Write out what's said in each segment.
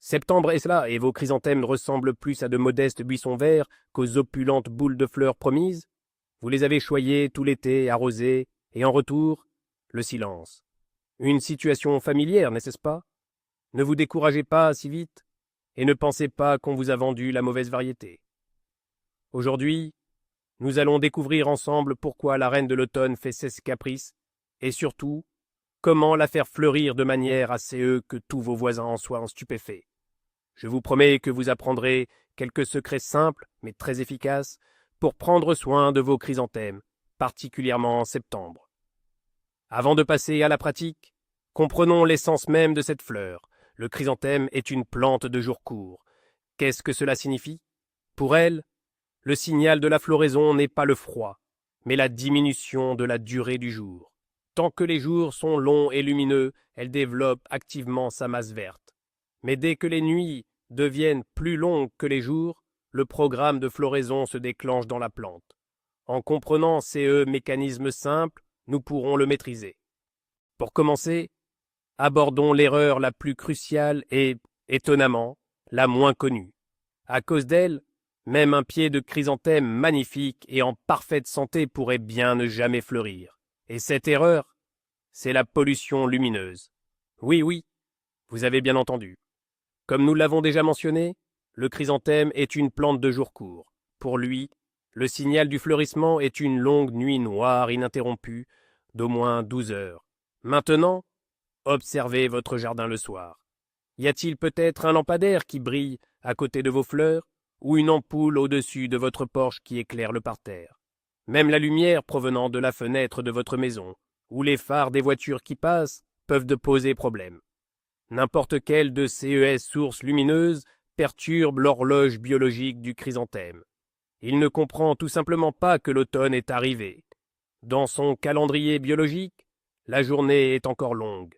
Septembre est cela, et vos chrysanthèmes ressemblent plus à de modestes buissons verts qu'aux opulentes boules de fleurs promises. Vous les avez choyés tout l'été, arrosés, et en retour, le silence. Une situation familière, n'est-ce pas? Ne vous découragez pas si vite, et ne pensez pas qu'on vous a vendu la mauvaise variété. Aujourd'hui, nous allons découvrir ensemble pourquoi la reine de l'automne fait ses caprices, et surtout, comment la faire fleurir de manière à ce que tous vos voisins en soient stupéfaits. Je vous promets que vous apprendrez quelques secrets simples, mais très efficaces, pour prendre soin de vos chrysanthèmes, particulièrement en septembre. Avant de passer à la pratique, comprenons l'essence même de cette fleur. Le chrysanthème est une plante de jour court. Qu'est-ce que cela signifie? Pour elle, le signal de la floraison n'est pas le froid, mais la diminution de la durée du jour. Tant que les jours sont longs et lumineux, elle développe activement sa masse verte. Mais dès que les nuits deviennent plus longues que les jours, le programme de floraison se déclenche dans la plante. En comprenant ces mécanismes simples, nous pourrons le maîtriser. Pour commencer, abordons l'erreur la plus cruciale et, étonnamment, la moins connue. À cause d'elle, même un pied de chrysanthème magnifique et en parfaite santé pourrait bien ne jamais fleurir. Et cette erreur, c'est la pollution lumineuse. Oui, oui, vous avez bien entendu. Comme nous l'avons déjà mentionné, le chrysanthème est une plante de jour court. Pour lui, le signal du fleurissement est une longue nuit noire ininterrompue d'au moins 12 heures. Maintenant, observez votre jardin le soir. Y a-t-il peut-être un lampadaire qui brille à côté de vos fleurs, ou une ampoule au-dessus de votre porche qui éclaire le parterre? Même la lumière provenant de la fenêtre de votre maison, ou les phares des voitures qui passent, peuvent poser problème. N'importe quelle de ces sources lumineuses perturbe l'horloge biologique du chrysanthème. Il ne comprend tout simplement pas que l'automne est arrivé. Dans son calendrier biologique, la journée est encore longue.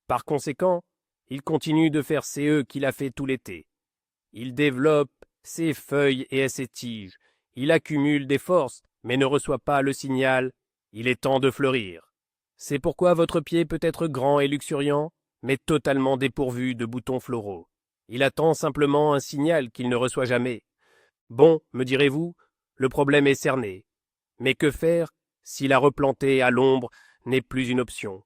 Par conséquent, il continue de faire ces qu'il a fait tout l'été. Il développe ses feuilles et ses tiges. Il accumule des forces, mais ne reçoit pas le signal « il est temps de fleurir ». C'est pourquoi votre pied peut être grand et luxuriant, mais totalement dépourvu de boutons floraux. Il attend simplement un signal qu'il ne reçoit jamais. Bon, me direz-vous, le problème est cerné. Mais que faire si la replanter à l'ombre n'est plus une option?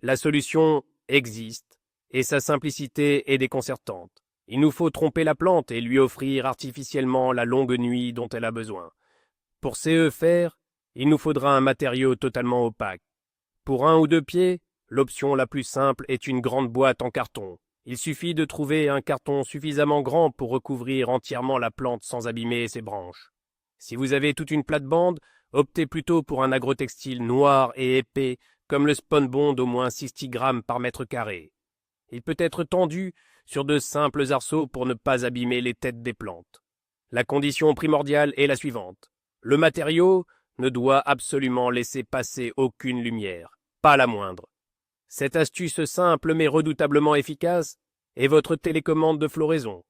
La solution existe, et sa simplicité est déconcertante. Il nous faut tromper la plante et lui offrir artificiellement la longue nuit dont elle a besoin. Pour ce faire, il nous faudra un matériau totalement opaque. Pour 1 ou 2 pieds, l'option la plus simple est une grande boîte en carton. Il suffit de trouver un carton suffisamment grand pour recouvrir entièrement la plante sans abîmer ses branches. Si vous avez toute une plate-bande, optez plutôt pour un agrotextile noir et épais, comme le Spunbond d'au moins 60 grammes par mètre carré. Il peut être tendu sur de simples arceaux pour ne pas abîmer les têtes des plantes. La condition primordiale est la suivante. Le matériau ne doit absolument laisser passer aucune lumière, pas la moindre. Cette astuce simple mais redoutablement efficace est votre télécommande de floraison.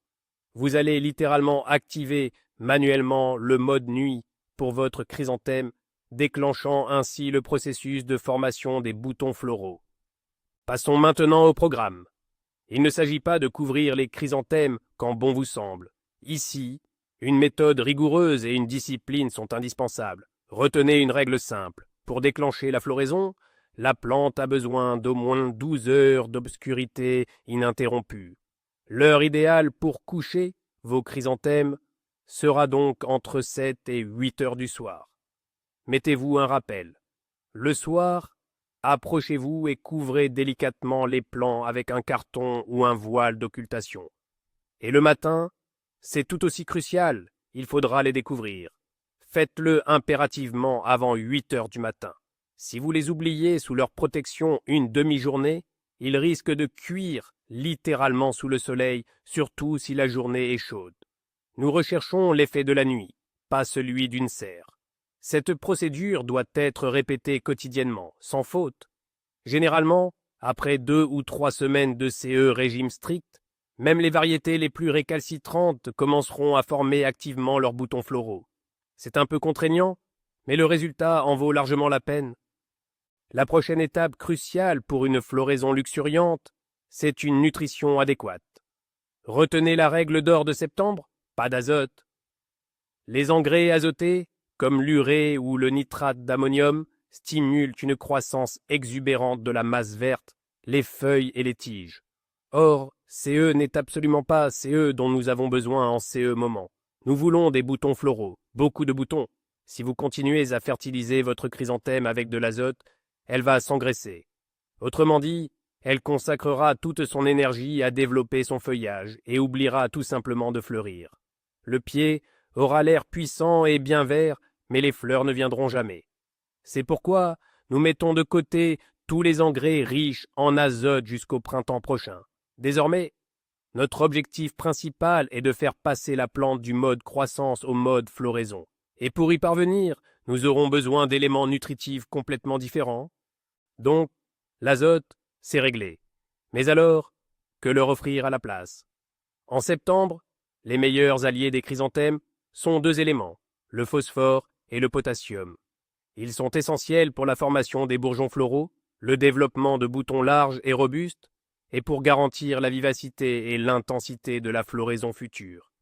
Vous allez littéralement activer manuellement le mode nuit pour votre chrysanthème, déclenchant ainsi le processus de formation des boutons floraux. Passons maintenant au programme. Il ne s'agit pas de couvrir les chrysanthèmes quand bon vous semble. Ici, une méthode rigoureuse et une discipline sont indispensables. Retenez une règle simple. Pour déclencher la floraison, la plante a besoin d'au moins 12 heures d'obscurité ininterrompue. L'heure idéale pour coucher vos chrysanthèmes sera donc entre 7 et 8 heures du soir. Mettez-vous un rappel. Le soir, approchez-vous et couvrez délicatement les plants avec un carton ou un voile d'occultation. Et le matin, c'est tout aussi crucial, il faudra les découvrir. Faites-le impérativement avant 8 heures du matin. Si vous les oubliez sous leur protection une demi-journée, ils risquent de cuire littéralement sous le soleil, surtout si la journée est chaude. Nous recherchons l'effet de la nuit, pas celui d'une serre. Cette procédure doit être répétée quotidiennement, sans faute. Généralement, après 2 ou 3 semaines de ces régime strict, même les variétés les plus récalcitrantes commenceront à former activement leurs boutons floraux. C'est un peu contraignant, mais le résultat en vaut largement la peine. La prochaine étape cruciale pour une floraison luxuriante, c'est une nutrition adéquate. Retenez la règle d'or de septembre, pas d'azote. Les engrais azotés, comme l'urée ou le nitrate d'ammonium, stimulent une croissance exubérante de la masse verte, les feuilles et les tiges. Or, CE n'est absolument pas CE dont nous avons besoin en CE moment. Nous voulons des boutons floraux, beaucoup de boutons. Si vous continuez à fertiliser votre chrysanthème avec de l'azote, elle va s'engraisser. Autrement dit, elle consacrera toute son énergie à développer son feuillage et oubliera tout simplement de fleurir. Le pied aura l'air puissant et bien vert, mais les fleurs ne viendront jamais. C'est pourquoi nous mettons de côté tous les engrais riches en azote jusqu'au printemps prochain. Désormais, notre objectif principal est de faire passer la plante du mode croissance au mode floraison. Et pour y parvenir, nous aurons besoin d'éléments nutritifs complètement différents. Donc, l'azote, c'est réglé. Mais alors, que leur offrir à la place? En septembre, les meilleurs alliés des chrysanthèmes sont deux éléments, le phosphore et le potassium. Ils sont essentiels pour la formation des bourgeons floraux, le développement de boutons larges et robustes, et pour garantir la vivacité et l'intensité de la floraison future.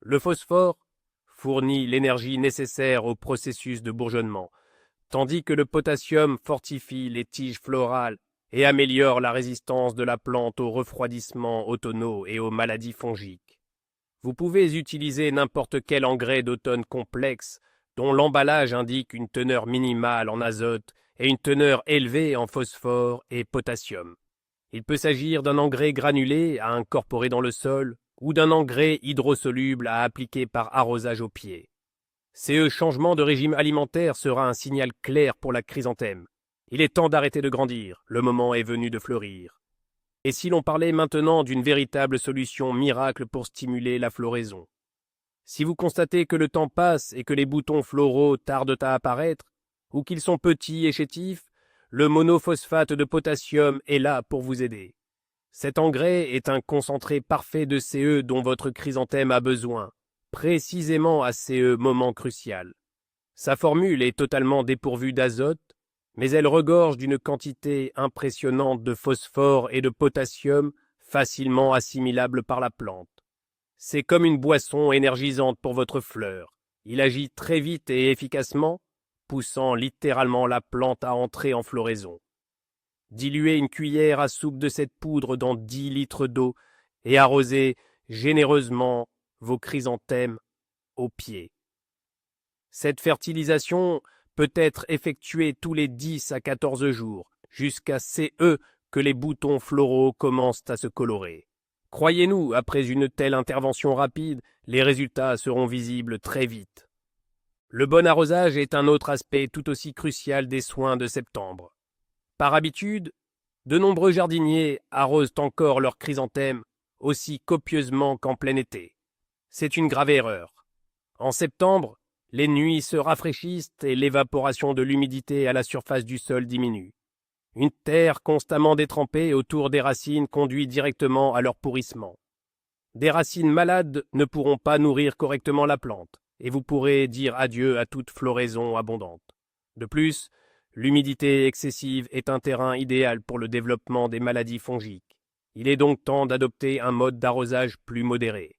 Le phosphore fournit l'énergie nécessaire au processus de bourgeonnement, tandis que le potassium fortifie les tiges florales et améliore la résistance de la plante aux refroidissements automnaux et aux maladies fongiques. Vous pouvez utiliser n'importe quel engrais d'automne complexe dont l'emballage indique une teneur minimale en azote et une teneur élevée en phosphore et potassium. Il peut s'agir d'un engrais granulé à incorporer dans le sol ou d'un engrais hydrosoluble à appliquer par arrosage au pied. Ce changement de régime alimentaire sera un signal clair pour la chrysanthème. Il est temps d'arrêter de grandir, le moment est venu de fleurir. Et si l'on parlait maintenant d'une véritable solution miracle pour stimuler la floraison? Si vous constatez que le temps passe et que les boutons floraux tardent à apparaître, ou qu'ils sont petits et chétifs, le monophosphate de potassium est là pour vous aider. Cet engrais est un concentré parfait de CE dont votre chrysanthème a besoin, précisément à ce moment crucial. Sa formule est totalement dépourvue d'azote, mais elle regorge d'une quantité impressionnante de phosphore et de potassium facilement assimilables par la plante. C'est comme une boisson énergisante pour votre fleur. Il agit très vite et efficacement, poussant littéralement la plante à entrer en floraison. Diluez une cuillère à soupe de cette poudre dans 10 litres d'eau et arrosez généreusement vos chrysanthèmes au pied. Cette fertilisation peut être effectuée tous les 10 à 14 jours, jusqu'à CE que les boutons floraux commencent à se colorer. Croyez-nous, après une telle intervention rapide, les résultats seront visibles très vite. Le bon arrosage est un autre aspect tout aussi crucial des soins de septembre. Par habitude, de nombreux jardiniers arrosent encore leurs chrysanthèmes aussi copieusement qu'en plein été. C'est une grave erreur. En septembre, les nuits se rafraîchissent et l'évaporation de l'humidité à la surface du sol diminue. Une terre constamment détrempée autour des racines conduit directement à leur pourrissement. Des racines malades ne pourront pas nourrir correctement la plante, et vous pourrez dire adieu à toute floraison abondante. De plus, l'humidité excessive est un terrain idéal pour le développement des maladies fongiques. Il est donc temps d'adopter un mode d'arrosage plus modéré.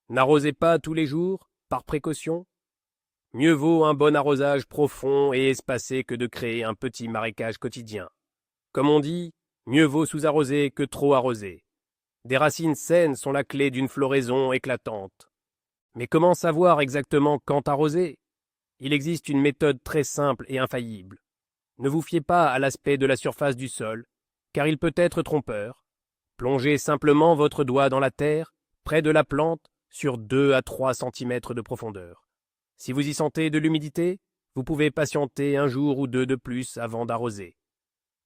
N'arrosez pas tous les jours, par précaution. Mieux vaut un bon arrosage profond et espacé que de créer un petit marécage quotidien. Comme on dit, mieux vaut sous-arroser que trop arroser. Des racines saines sont la clé d'une floraison éclatante. Mais comment savoir exactement quand arroser? Il existe une méthode très simple et infaillible. Ne vous fiez pas à l'aspect de la surface du sol, car il peut être trompeur. Plongez simplement votre doigt dans la terre, près de la plante, sur 2 à 3 cm de profondeur. Si vous y sentez de l'humidité, vous pouvez patienter un jour ou deux de plus avant d'arroser.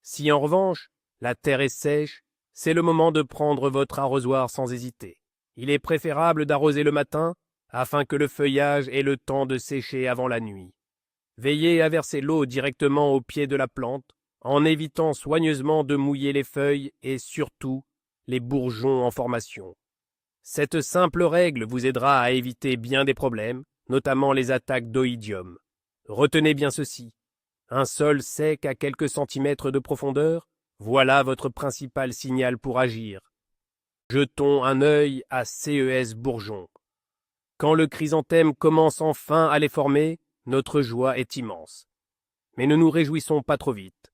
Si en revanche, la terre est sèche, c'est le moment de prendre votre arrosoir sans hésiter. Il est préférable d'arroser le matin, afin que le feuillage ait le temps de sécher avant la nuit. Veillez à verser l'eau directement au pied de la plante, en évitant soigneusement de mouiller les feuilles et surtout les bourgeons en formation. Cette simple règle vous aidera à éviter bien des problèmes, notamment les attaques d'oïdium. Retenez bien ceci. Un sol sec à quelques centimètres de profondeur, voilà votre principal signal pour agir. Jetons un œil à CES bourgeons. Quand le chrysanthème commence enfin à les former, notre joie est immense. Mais ne nous réjouissons pas trop vite.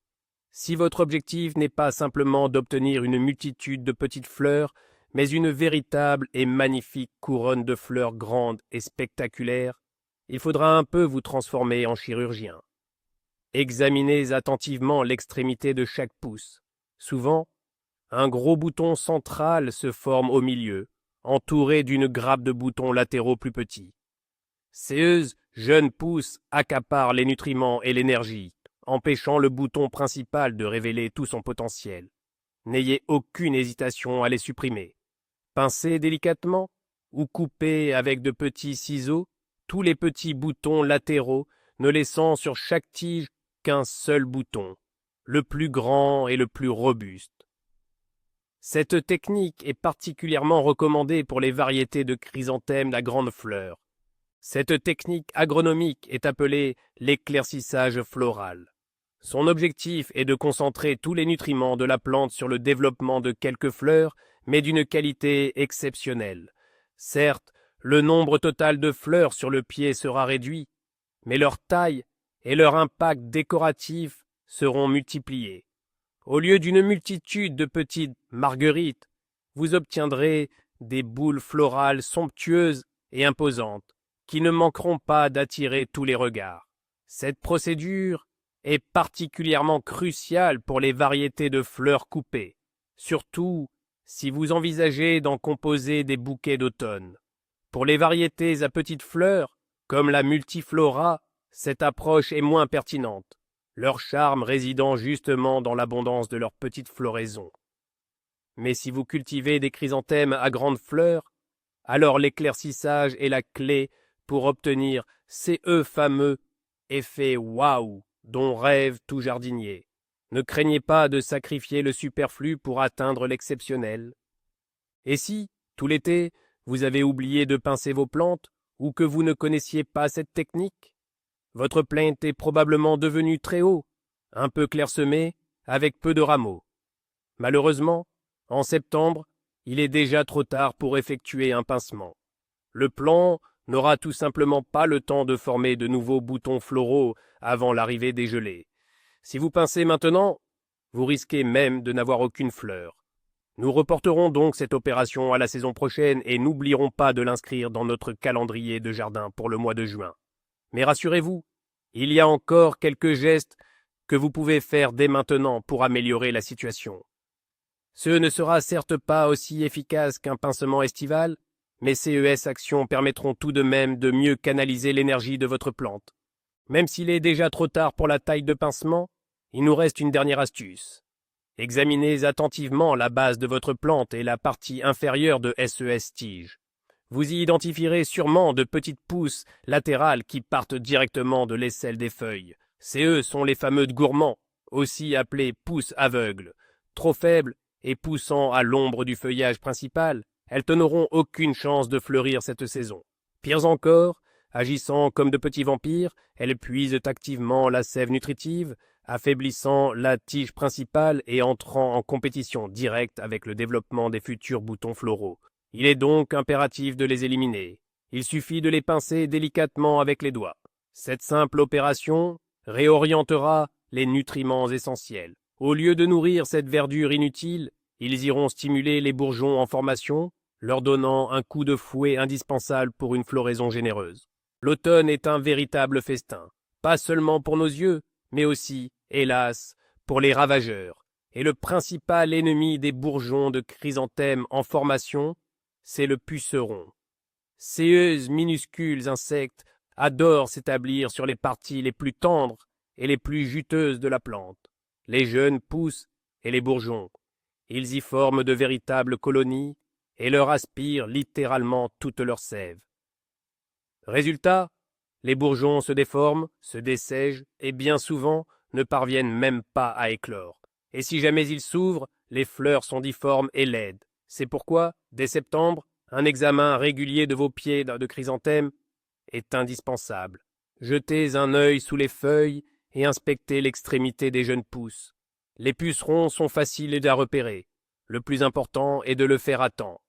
Si votre objectif n'est pas simplement d'obtenir une multitude de petites fleurs, mais une véritable et magnifique couronne de fleurs grandes et spectaculaires, il faudra un peu vous transformer en chirurgien. Examinez attentivement l'extrémité de chaque pouce. Souvent, un gros bouton central se forme au milieu, entouré d'une grappe de boutons latéraux plus petits. Ces jeunes pousses accaparent les nutriments et l'énergie, empêchant le bouton principal de révéler tout son potentiel. N'ayez aucune hésitation à les supprimer. Pincez délicatement ou coupez avec de petits ciseaux tous les petits boutons latéraux, ne laissant sur chaque tige qu'un seul bouton, le plus grand et le plus robuste. Cette technique est particulièrement recommandée pour les variétés de chrysanthèmes à grandes fleurs. Cette technique agronomique est appelée l'éclaircissage floral. Son objectif est de concentrer tous les nutriments de la plante sur le développement de quelques fleurs, mais d'une qualité exceptionnelle. Certes, le nombre total de fleurs sur le pied sera réduit, mais leur taille et leur impact décoratif seront multipliés. Au lieu d'une multitude de petites marguerites, vous obtiendrez des boules florales somptueuses et imposantes, qui ne manqueront pas d'attirer tous les regards. Cette procédure est particulièrement cruciale pour les variétés de fleurs coupées, surtout si vous envisagez d'en composer des bouquets d'automne. Pour les variétés à petites fleurs, comme la multiflora, cette approche est moins pertinente, leur charme résidant justement dans l'abondance de leurs petites floraisons. Mais si vous cultivez des chrysanthèmes à grandes fleurs, alors l'éclaircissage est la clé pour obtenir ces fameux effets waouh dont rêve tout jardinier. Ne craignez pas de sacrifier le superflu pour atteindre l'exceptionnel. Et si, tout l'été, vous avez oublié de pincer vos plantes, ou que vous ne connaissiez pas cette technique, votre plainte est probablement devenue très haut, un peu clairsemée, avec peu de rameaux. Malheureusement, en septembre, il est déjà trop tard pour effectuer un pincement. Le plant n'aura tout simplement pas le temps de former de nouveaux boutons floraux avant l'arrivée des gelées. Si vous pincez maintenant, vous risquez même de n'avoir aucune fleur. Nous reporterons donc cette opération à la saison prochaine et n'oublierons pas de l'inscrire dans notre calendrier de jardin pour le mois de juin. Mais rassurez-vous, il y a encore quelques gestes que vous pouvez faire dès maintenant pour améliorer la situation. Ce ne sera certes pas aussi efficace qu'un pincement estival, mais ces actions permettront tout de même de mieux canaliser l'énergie de votre plante. Même s'il est déjà trop tard pour la taille de pincement, il nous reste une dernière astuce. Examinez attentivement la base de votre plante et la partie inférieure de SES tige. Vous y identifierez sûrement de petites pousses latérales qui partent directement de l'aisselle des feuilles. Ces sont les fameux gourmands, aussi appelés pousses aveugles. Trop faibles et poussant à l'ombre du feuillage principal, elles n'auront aucune chance de fleurir cette saison. Pires encore, agissant comme de petits vampires, elles puisent activement la sève nutritive, affaiblissant la tige principale et entrant en compétition directe avec le développement des futurs boutons floraux. Il est donc impératif de les éliminer. Il suffit de les pincer délicatement avec les doigts. Cette simple opération réorientera les nutriments essentiels. Au lieu de nourrir cette verdure inutile, ils iront stimuler les bourgeons en formation, leur donnant un coup de fouet indispensable pour une floraison généreuse. L'automne est un véritable festin, pas seulement pour nos yeux, mais aussi, hélas, pour les ravageurs. Et le principal ennemi des bourgeons de chrysanthème en formation, c'est le puceron. Ces minuscules insectes adorent s'établir sur les parties les plus tendres et les plus juteuses de la plante, les jeunes pousses et les bourgeons. Ils y forment de véritables colonies et leur aspirent littéralement toute leur sève. Résultat, les bourgeons se déforment, se dessèchent et bien souvent ne parviennent même pas à éclore. Et si jamais ils s'ouvrent, les fleurs sont difformes et laides. C'est pourquoi, dès septembre, un examen régulier de vos pieds de chrysanthème est indispensable. Jetez un œil sous les feuilles et inspectez l'extrémité des jeunes pousses. Les pucerons sont faciles à repérer. Le plus important est de le faire à temps.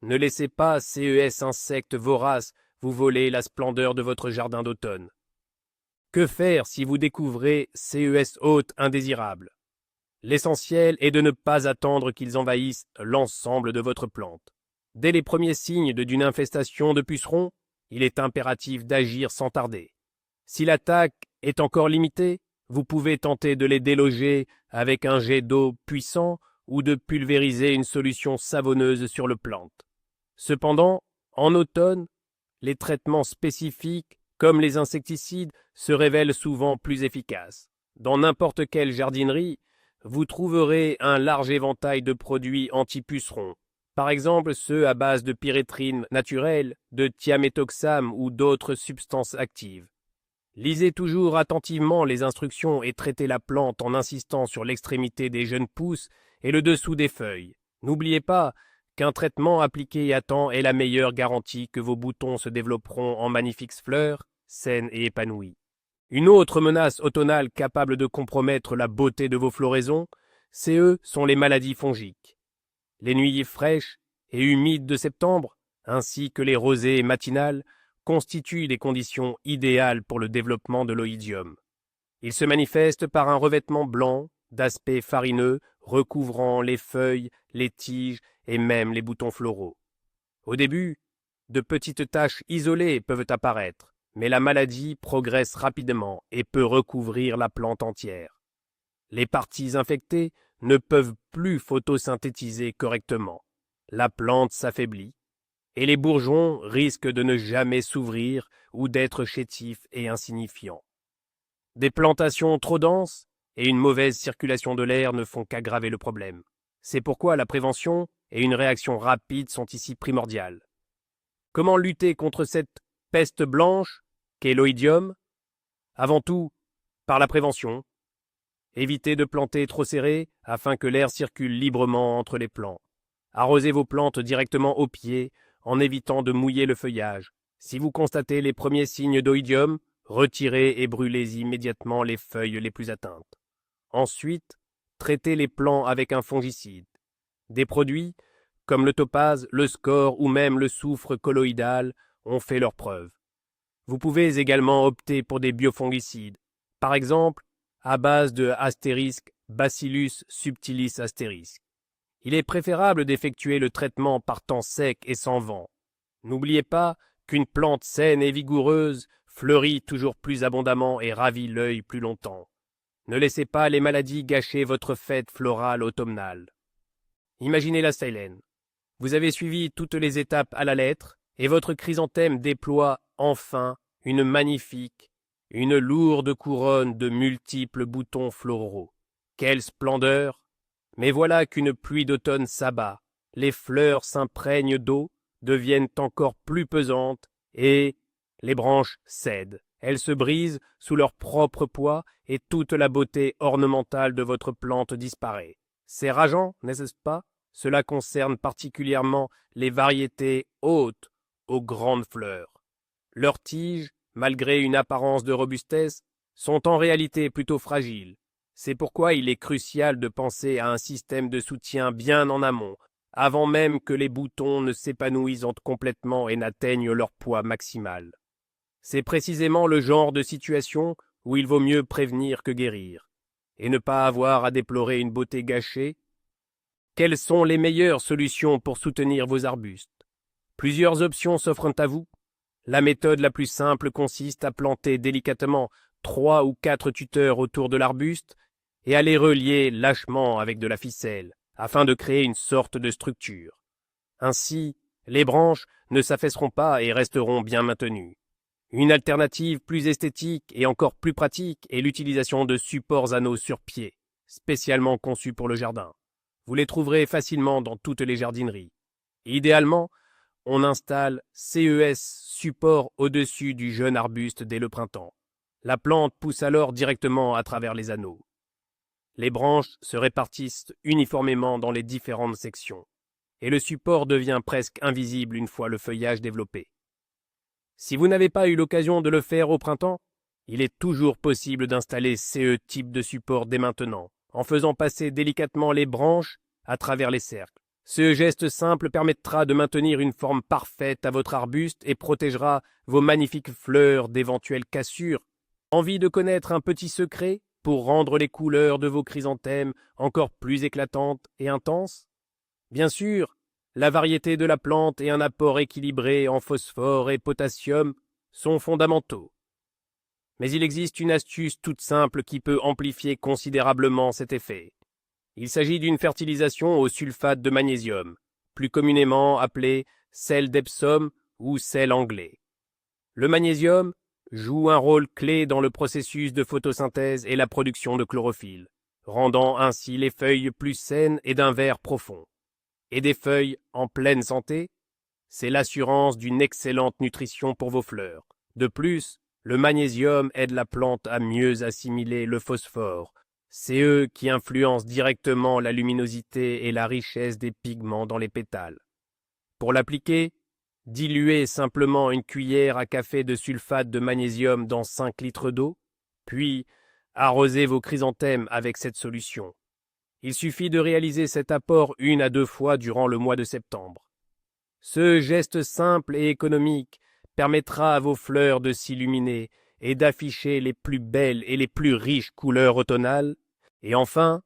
Ne laissez pas ces insectes voraces vous voler la splendeur de votre jardin d'automne. Que faire si vous découvrez ces hôtes indésirables? L'essentiel est de ne pas attendre qu'ils envahissent l'ensemble de votre plante. Dès les premiers signes d'une infestation de pucerons, il est impératif d'agir sans tarder. Si l'attaque est encore limitée, vous pouvez tenter de les déloger avec un jet d'eau puissant ou de pulvériser une solution savonneuse sur le plante. Cependant, en automne, les traitements spécifiques, comme les insecticides, se révèlent souvent plus efficaces. Dans n'importe quelle jardinerie, vous trouverez un large éventail de produits anti-pucerons, par exemple ceux à base de pyréthrine naturelle, de thiaméthoxam ou d'autres substances actives. Lisez toujours attentivement les instructions et traitez la plante en insistant sur l'extrémité des jeunes pousses et le dessous des feuilles. N'oubliez pas qu'un traitement appliqué à temps est la meilleure garantie que vos boutons se développeront en magnifiques fleurs, saines et épanouies. Une autre menace automnale capable de compromettre la beauté de vos floraisons, sont les maladies fongiques. Les nuits fraîches et humides de septembre, ainsi que les rosées matinales, constituent des conditions idéales pour le développement de l'oïdium. Il se manifeste par un revêtement blanc, d'aspect farineux, recouvrant les feuilles, les tiges et même les boutons floraux. Au début, de petites taches isolées peuvent apparaître, mais la maladie progresse rapidement et peut recouvrir la plante entière. Les parties infectées ne peuvent plus photosynthétiser correctement. La plante s'affaiblit et les bourgeons risquent de ne jamais s'ouvrir ou d'être chétifs et insignifiants. Des plantations trop denses et une mauvaise circulation de l'air ne font qu'aggraver le problème. C'est pourquoi la prévention et une réaction rapide sont ici primordiales. Comment lutter contre cette peste blanche qu'est l'oïdium? Avant tout, par la prévention. Évitez de planter trop serré afin que l'air circule librement entre les plants. Arrosez vos plantes directement au pied en évitant de mouiller le feuillage. Si vous constatez les premiers signes d'oïdium, retirez et brûlez immédiatement les feuilles les plus atteintes. Ensuite, traitez les plants avec un fongicide. Des produits, comme le topaz, le score ou même le soufre colloïdal, ont fait leurs preuves. Vous pouvez également opter pour des biofongicides, par exemple à base de astérisque Bacillus subtilis asterisk. Il est préférable d'effectuer le traitement par temps sec et sans vent. N'oubliez pas qu'une plante saine et vigoureuse fleurit toujours plus abondamment et ravit l'œil plus longtemps. Ne laissez pas les maladies gâcher votre fête florale automnale. Imaginez la Silène. Vous avez suivi toutes les étapes à la lettre et votre chrysanthème déploie enfin une magnifique, une lourde couronne de multiples boutons floraux. Quelle splendeur! Mais voilà qu'une pluie d'automne s'abat, les fleurs s'imprègnent d'eau, deviennent encore plus pesantes et les branches cèdent. Elles se brisent sous leur propre poids et toute la beauté ornementale de votre plante disparaît. C'est rageant, n'est-ce pas? Cela concerne particulièrement les variétés hautes aux grandes fleurs. Leurs tiges, malgré une apparence de robustesse, sont en réalité plutôt fragiles. C'est pourquoi il est crucial de penser à un système de soutien bien en amont, avant même que les boutons ne s'épanouissent complètement et n'atteignent leur poids maximal. C'est précisément le genre de situation où il vaut mieux prévenir que guérir, et ne pas avoir à déplorer une beauté gâchée. Quelles sont les meilleures solutions pour soutenir vos arbustes? Plusieurs options s'offrent à vous. La méthode la plus simple consiste à planter délicatement 3 ou 4 tuteurs autour de l'arbuste et à les relier lâchement avec de la ficelle, afin de créer une sorte de structure. Ainsi, les branches ne s'affaisseront pas et resteront bien maintenues. Une alternative plus esthétique et encore plus pratique est l'utilisation de supports anneaux sur pied, spécialement conçus pour le jardin. Vous les trouverez facilement dans toutes les jardineries. Idéalement, on installe support au-dessus du jeune arbuste dès le printemps. La plante pousse alors directement à travers les anneaux. Les branches se répartissent uniformément dans les différentes sections, et le support devient presque invisible une fois le feuillage développé. Si vous n'avez pas eu l'occasion de le faire au printemps, il est toujours possible d'installer type de support dès maintenant, en faisant passer délicatement les branches à travers les cercles. Ce geste simple permettra de maintenir une forme parfaite à votre arbuste et protégera vos magnifiques fleurs d'éventuelles cassures. Envie de connaître un petit secret pour rendre les couleurs de vos chrysanthèmes encore plus éclatantes et intenses? Bien sûr, la variété de la plante et un apport équilibré en phosphore et potassium sont fondamentaux. Mais il existe une astuce toute simple qui peut amplifier considérablement cet effet. Il s'agit d'une fertilisation au sulfate de magnésium, plus communément appelée sel d'Epsom ou sel anglais. Le magnésium joue un rôle clé dans le processus de photosynthèse et la production de chlorophylle, rendant ainsi les feuilles plus saines et d'un vert profond. Et des feuilles en pleine santé, c'est l'assurance d'une excellente nutrition pour vos fleurs. De plus, le magnésium aide la plante à mieux assimiler le phosphore. C'est eux qui influencent directement la luminosité et la richesse des pigments dans les pétales. Pour l'appliquer, diluez simplement une cuillère à café de sulfate de magnésium dans 5 litres d'eau, puis arrosez vos chrysanthèmes avec cette solution. Il suffit de réaliser cet apport 1 à 2 fois durant le mois de septembre. Ce geste simple et économique permettra à vos fleurs de s'illuminer et d'afficher les plus belles et les plus riches couleurs automnales. Et enfin,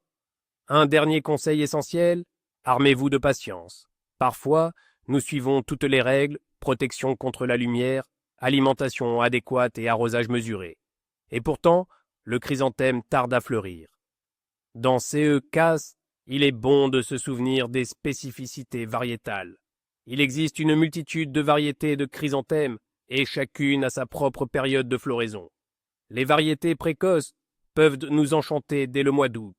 un dernier conseil essentiel, armez-vous de patience. Parfois, nous suivons toutes les règles, protection contre la lumière, alimentation adéquate et arrosage mesuré. Et pourtant, le chrysanthème tarde à fleurir. Dans ces cas, il est bon de se souvenir des spécificités variétales. Il existe une multitude de variétés de chrysanthèmes et chacune a sa propre période de floraison. Les variétés précoces peuvent nous enchanter dès le mois d'août.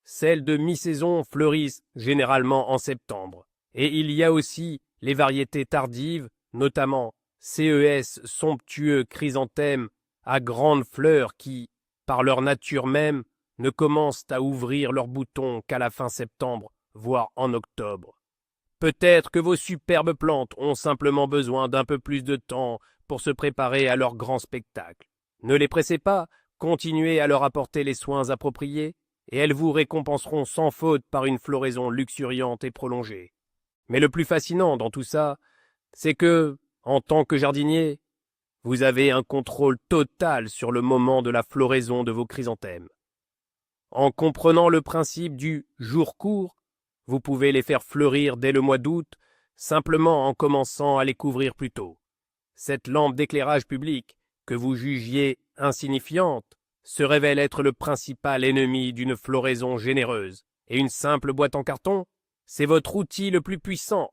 Celles de mi-saison fleurissent généralement en septembre. Et il y a aussi les variétés tardives, notamment CES somptueux chrysanthèmes à grandes fleurs qui, par leur nature même, ne commencent à ouvrir leurs boutons qu'à la fin septembre, voire en octobre. Peut-être que vos superbes plantes ont simplement besoin d'un peu plus de temps pour se préparer à leur grand spectacle. Ne les pressez pas, continuez à leur apporter les soins appropriés, et elles vous récompenseront sans faute par une floraison luxuriante et prolongée. Mais le plus fascinant dans tout ça, c'est que, en tant que jardinier, vous avez un contrôle total sur le moment de la floraison de vos chrysanthèmes. En comprenant le principe du jour court, vous pouvez les faire fleurir dès le mois d'août, simplement en commençant à les couvrir plus tôt. Cette lampe d'éclairage public, que vous jugiez insignifiante, se révèle être le principal ennemi d'une floraison généreuse. Et une simple boîte en carton, c'est votre outil le plus puissant.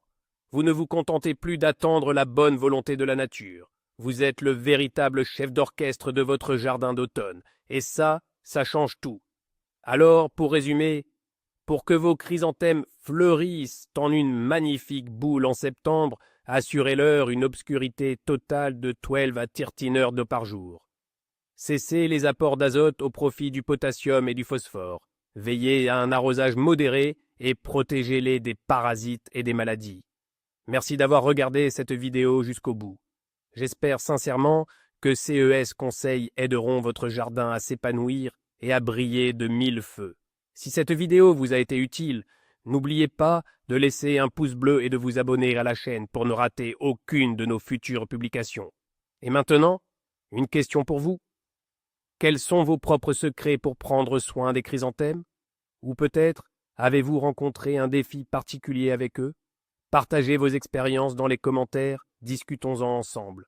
Vous ne vous contentez plus d'attendre la bonne volonté de la nature. Vous êtes le véritable chef d'orchestre de votre jardin d'automne. Et ça change tout. Alors, pour résumer, pour que vos chrysanthèmes fleurissent en une magnifique boule en septembre, assurez-leur une obscurité totale de 12 à 13 heures d'eau par jour. Cessez les apports d'azote au profit du potassium et du phosphore. Veillez à un arrosage modéré et protégez-les des parasites et des maladies. Merci d'avoir regardé cette vidéo jusqu'au bout. J'espère sincèrement que CES conseils aideront votre jardin à s'épanouir et à briller de 1000 feux. Si cette vidéo vous a été utile, n'oubliez pas de laisser un pouce bleu et de vous abonner à la chaîne pour ne rater aucune de nos futures publications. Et maintenant, une question pour vous. Quels sont vos propres secrets pour prendre soin des chrysanthèmes? Ou peut-être avez-vous rencontré un défi particulier avec eux? Partagez vos expériences dans les commentaires, discutons-en ensemble.